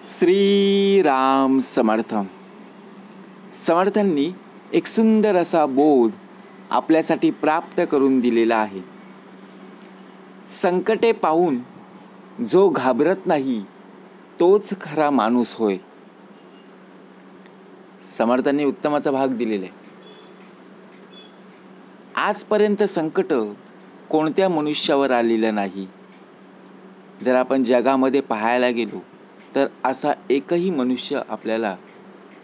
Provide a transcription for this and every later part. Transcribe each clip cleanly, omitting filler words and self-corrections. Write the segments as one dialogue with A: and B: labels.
A: श्री राम समर्थ. समर्थांनी एक सुंदर असा बोध आपल्यासाठी प्राप्त करून दिलेला आहे. संकटे पाहून जो घाबरत नाही तोच खरा माणूस होय. समर्थांनी उत्तमाचा भाग दिलेला आहे. आजपर्यंत संकट कोणत्या मनुष्यावर आलेलं नाही. जर आपण जगामध्ये पाहायला गेलो तर असा एकही मनुष्य आपल्याला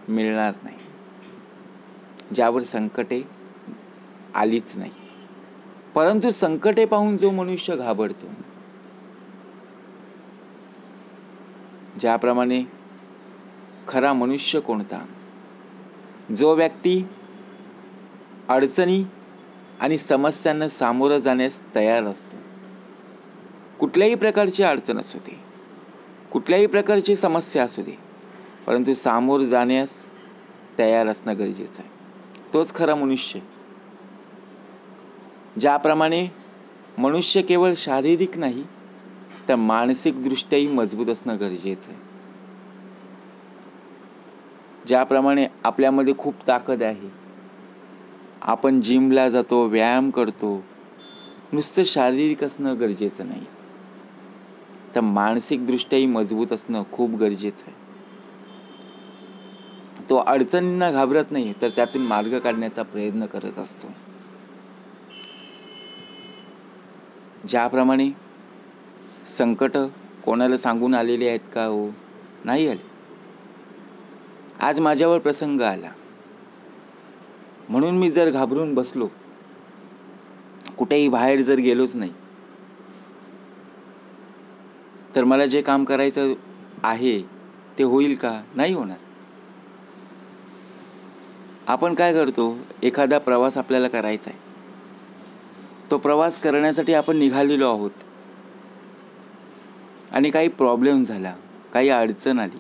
A: मिळणार नाही ज्यावर संकटे आलीच नाही. परंतु संकटे पाहून जो मनुष्य घाबरतो, ज्याप्रमाणे खरा मनुष्य कोणता, जो व्यक्ती अडचणी आणि समस्यांना सामोरं जाण्यास तयार असतो. कुठल्याही प्रकारची अडचण असू दे, कुठल्याही प्रकारची समस्या असू दे, परंतु सामोर जाण्यास तयार असणं गरजेचं आहे. तोच खरा मनुष्य. ज्याप्रमाणे मनुष्य केवळ शारीरिक नाही तर मानसिक दृष्ट्याही मजबूत असणं गरजेचं आहे. ज्याप्रमाणे आपल्यामध्ये खूप ताकद आहे, आपण जिमला जातो, व्यायाम करतो, नुसतं शारीरिक असणं गरजेचं नाही तर मानसिक दृष्ट्याही मजबूत असणं खूप गरजेचं आहे. तो अडचणींना घाबरत नाही तर त्यातून मार्ग काढण्याचा प्रयत्न करत असतो. ज्याप्रमाणे संकट कोणाला सांगून आलेले आहेत का? हो, नाही आले. आज माझ्यावर प्रसंग आला म्हणून मी जर घाबरून बसलो, कुठेही बाहेर जर गेलोच नाही, तर मला जे काम करायचं आहे ते होईल का? नाही होणार. आपण काय करतो, एखादा प्रवास आपल्याला करायचा आहे, तो प्रवास करण्यासाठी आपण निघालेलो आहोत आणि काही प्रॉब्लेम झाला, काही अडचण आली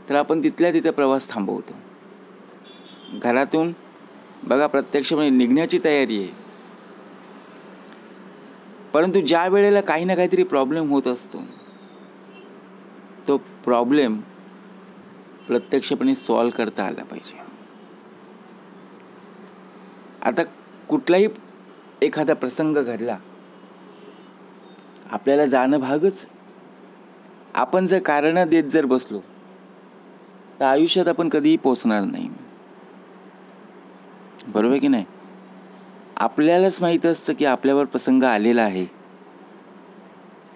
A: तर आपण तिथल्या तिथे प्रवास थांबवतो. घरातून बघा प्रत्यक्ष निघण्याची तयारी आहे, परंतु ज्या वेळेला काही ना काहीतरी प्रॉब्लेम होत असतो, तो प्रॉब्लेम प्रत्यक्षपणे सॉल्व करता आला पाहिजे. आता कुठलाही एखादा प्रसंग घडला, आपल्याला जाणं भागच. आपण जर कारणं देत जर बसलो तर आयुष्यात आपण कधीही पोचणार नाही. बरोबर की नाही? आपल्यालाच माहीत असतं की आपल्यावर प्रसंग आलेला आहे,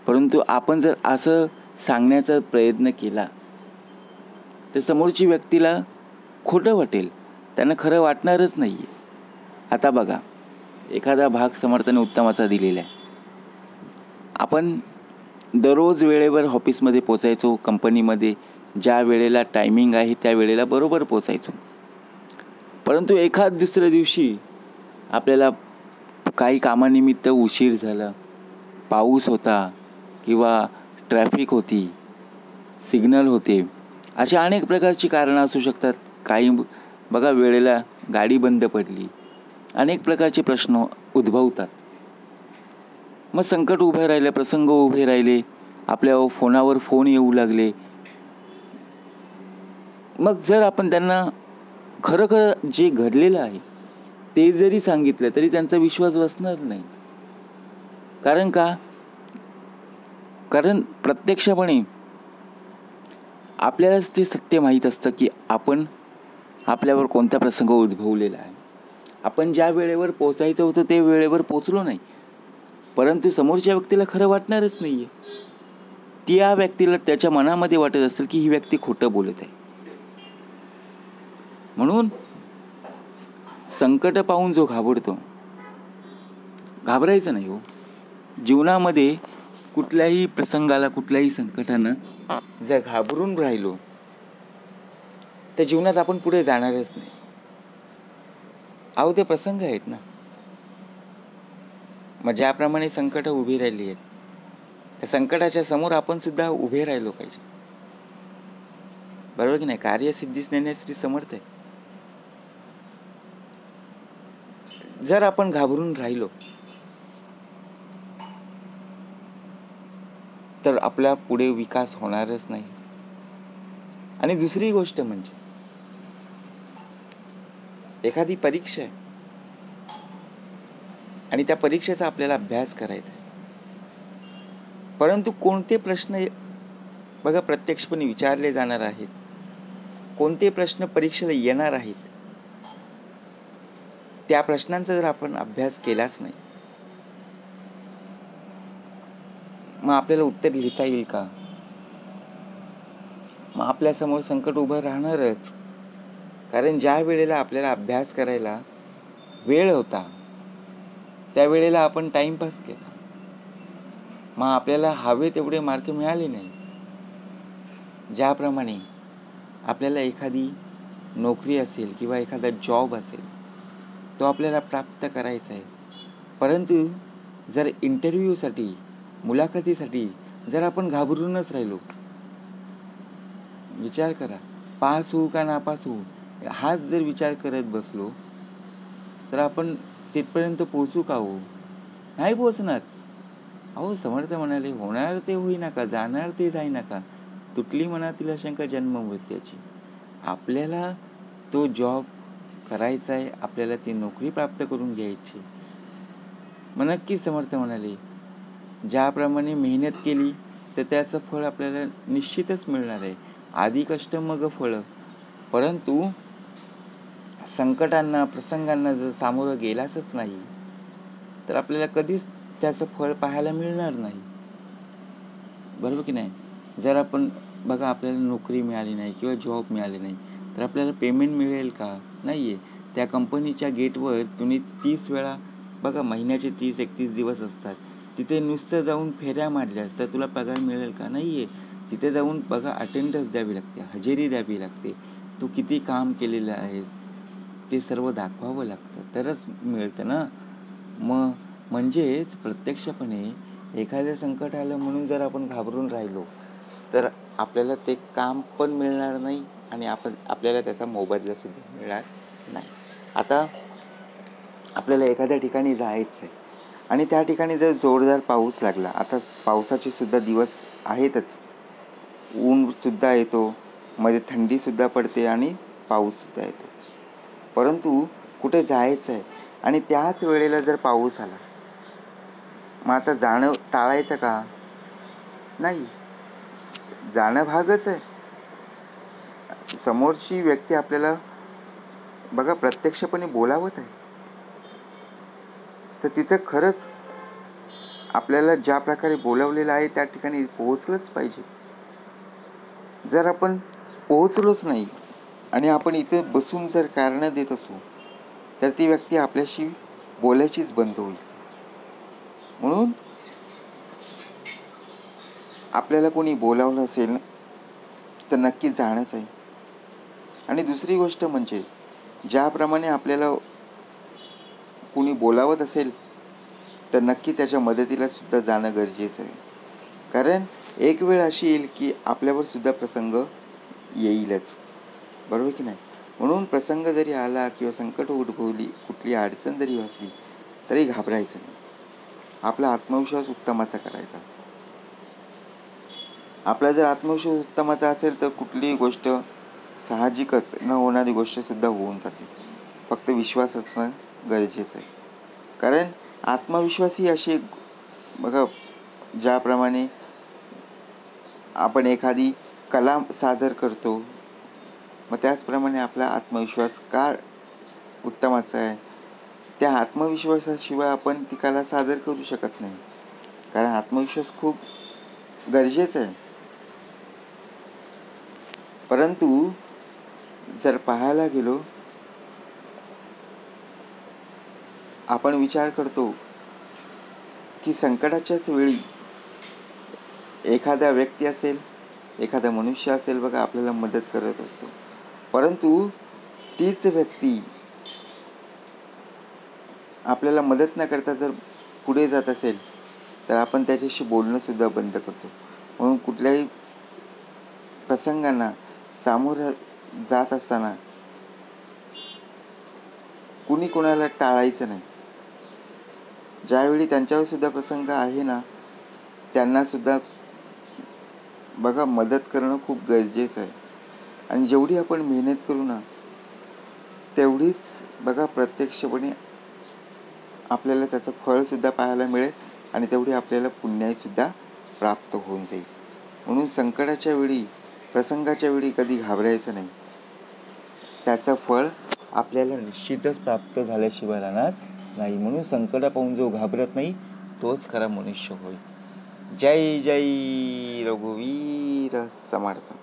A: परंतु आपण जर असं सांगण्याचा प्रयत्न केला तर समोरची व्यक्तीला खोटं वाटेल, त्यांना खरं वाटणारच नाही आहे. आता बघा, एखादा भाग समर्थाने उत्तमाचा दिलेला आहे. आपण दररोज वेळेवर ऑफिसमध्ये पोचायचो, कंपनीमध्ये ज्या वेळेला टायमिंग आहे त्या वेळेला बरोबर पोचायचो. परंतु एखाद दुसऱ्या दिवशी आपल्याला काही कामानिमित्त उशीर झाला, पाऊस होता किंवा ट्रॅफिक होती, सिग्नल होते, अशी अनेक प्रकारची कारणं असू शकतात. काही बघा वेळेला गाडी बंद पडली, अनेक प्रकारचे प्रश्न उद्भवतात. मग संकट उभे राहिले, प्रसंग उभे राहिले, आपल्या फोनावर फोन येऊ लागले. मग जर आपण त्यांना खरं जे घडलेलं आहे ते जरी सांगितलं तरी त्यांचा विश्वास बसणार नाही. कारण का? कारण प्रत्यक्षपणे आपल्यालाच ते सत्य माहीत असतं की आपल्यावर कोणता प्रसंग उद्भवलेला आहे. आपण ज्या वेळेवर पोचायचं होतं ते वेळेवर पोचलो नाही, परंतु समोरच्या व्यक्तीला खरं वाटणारच नाही आहे. त्या व्यक्तीला त्याच्या मनामध्ये वाटत असेल की ही व्यक्ती खोटं बोलत आहे. म्हणून संकट पाहून जो घाबरतो, घाबरायचं नाही. हो, जीवनामध्ये कुठल्याही प्रसंगाला, कुठल्याही संकटानं जर घाबरून राहिलो तर जीवनात आपण पुढे जाणारच नाही. अहो, ते प्रसंग आहेत ना. मग ज्याप्रमाणे संकट उभी राहिली आहेत, त्या संकटाच्या समोर आपण सुद्धा उभे राहिलो पाहिजे. बरोबर की नाही? कार्यसिद्धीस नेण्यास श्री समर्थ आहे. जर आपण घाबरून राहिलो तर आपला पुढे विकास होणारच नाही. आणि दुसरी गोष्ट म्हणजे एखादी परीक्षा आहे आणि त्या परीक्षेचा आपल्याला अभ्यास करायचा आहे, परंतु कोणते प्रश्न बघा प्रत्यक्षपणे विचारले जाणार आहेत, कोणते प्रश्न परीक्षेला येणार आहेत, त्या प्रश्नांचा जर आपण अभ्यास केलाच नाही, मग आपल्याला उत्तर लिहिता येईल का? मग आपल्यासमोर संकट उभं राहणारच. कारण ज्या वेळेला आपल्याला अभ्यास करायला वेळ होता, त्या वेळेला आपण टाइमपास केला, मग आपल्याला हवे तेवढे मार्क मिळाले नाही. ज्याप्रमाणे आपल्याला एखादी नोकरी असेल किंवा एखादा जॉब असेल, तो आपल्याला प्राप्त करायचा आहे, परंतु जर इंटरव्ह्यूसाठी, मुलाखतीसाठी जर आपण घाबरूनच राहिलो, विचार करा, पास होऊ का नापास होऊ हाच जर विचार करत बसलो, तर आपण तिथपर्यंत पोहोचू का हो? नाही पोहोचणार. अहो समर्थ म्हणाले, होणार ते होईना का, जाणार ते जाईना का, तुटली मनातील शंका जन्म मृत्यूची. आपल्याला तो जॉब करायचा आहे, आपल्याला ती नोकरी प्राप्त करून घ्यायची. मग नक्कीच समर्थ म्हणाले, ज्याप्रमाणे मेहनत केली तर त्याचं फळ आपल्याला निश्चितच मिळणार आहे. आधी कष्ट मग फळ. परंतु संकटांना, प्रसंगांना जर सामोरं गेलाच नाही, तर आपल्याला कधीच त्याचं फळ पाहायला मिळणार नाही. बरोबर की नाही? जर आपण बघा आपल्याला नोकरी मिळाली नाही किंवा जॉब मिळाली नाही, तर आपल्याला पेमेंट मिळेल का? नाही आहे. त्या कंपनीच्या गेटवर तुम्ही 30 वेळा बघा, महिन्याचे 30-31 दिवस असतात, तिथे नुसतं जाऊन फेऱ्या मारल्यास तर तुला पगार मिळेल का? नाही आहे. तिथे जाऊन बघा अटेंडन्स द्यावी लागते, हजेरी द्यावी लागते, तू किती काम केलेलं आहेस ते सर्व दाखवावं लागतं, तरच मिळतं ना. म्हणजेच प्रत्यक्षपणे एखादं संकट आलं म्हणून जर आपण घाबरून राहिलो, तर आपल्याला ते काम पण मिळणार नाही आणि आपल्याला त्याचा मोबदला सुद्धा मिळणार नाही. आता आपल्याला एखाद्या ठिकाणी जायचं आहे आणि त्या ठिकाणी जर जोरदार पाऊस लागला, आता पावसाचे सुद्धा दिवस आहेतच, ऊन सुद्धा येतो, मध्ये थंडी सुद्धा पडते आणि पाऊस सुद्धा येतो, परंतु कुठे जायचं आहे आणि त्याच वेळेला जर पाऊस आला, मग आता जाणं टाळायचं का? नाही, जाणं भागच आहे. समोरची व्यक्ती आपल्याला बघा प्रत्यक्षपणे बोलावत आहे, तर तिथं खरंच आपल्याला ज्या प्रकारे बोलावलेलं आहे त्या ठिकाणी पोहोचलंच पाहिजे. जर आपण पोहोचलोच नाही आणि आपण इथे बसून जर कारणं देत असू, तर ती व्यक्ती आपल्याशी बोलायचीच बंद होईल. म्हणून आपल्याला कोणी बोलावलं असेल तर नक्की जाणंच आहे. आणि दुसरी गोष्ट म्हणजे ज्याप्रमाणे आपल्याला कोणी बोलावत असेल तर नक्की त्याच्या मदतीला सुद्धा जाणं गरजेचं आहे. कारण एक वेळ अशी येईल की आपल्यावर सुद्धा प्रसंग येईलच. बरोबर की नाही? म्हणून प्रसंग जरी आला किंवा संकट उद्भवली, कुठली अडचण जरी असली, तरी घाबरायचं नाही. आपला आत्मविश्वास उत्तमाचा करायचा. आपला जर आत्मविश्वास उत्तमाचा असेल तर कुठलीही गोष्ट साहजिकच न होणारी गोष्ट सुद्धा होऊन जाते. फक्त विश्वास असणं गरजेचं आहे. कारण आत्मविश्वास ही अशी एक बघा, ज्याप्रमाणे आपण एखादी कला सादर करतो, मग त्याचप्रमाणे आपला आत्मविश्वास का उत्तमाचा आहे, त्या आत्मविश्वासाशिवाय आपण ती कला सादर करू शकत नाही. कारण आत्मविश्वास खूप गरजेचं आहे. परंतु जर पाहायला गेलो, आपण विचार करतो की संकटाच्याच वेळी एखादा व्यक्ती असेल, एखादा मनुष्य असेल बघा, आपल्याला मदत करत असतो, परंतु तीच व्यक्ती आपल्याला मदत न करता जर पुढे जात असेल, तर आपण त्याच्याशी बोलणं सुद्धा बंद करतो. म्हणून कुठल्याही प्रसंगांना सामोरं जात असताना कुणी कोणाला टाळायचं नाही. ज्यावेळी त्यांच्यावर सुद्धा प्रसंग आहे ना, त्यांना सुद्धा बघा मदत करणं खूप गरजेचं आहे. आणि जेवढी आपण मेहनत करू ना तेवढीच बघा प्रत्यक्षपणे आपल्याला त्याचं फळसुद्धा पाहायला मिळेल आणि तेवढी आपल्याला पुण्याईसुद्धा प्राप्त होऊन जाईल. म्हणून संकटाच्या वेळी, प्रसंगाच्या वेळी कधी घाबरायचं नाही. त्याचं फळ आपल्याला निश्चितच प्राप्त झाल्याशिवाय राहणार नाही. म्हणून संकट पाहून जो घाबरत नाही तोच खरा मनुष्य होय. जय जय रघुवीर समर्थ.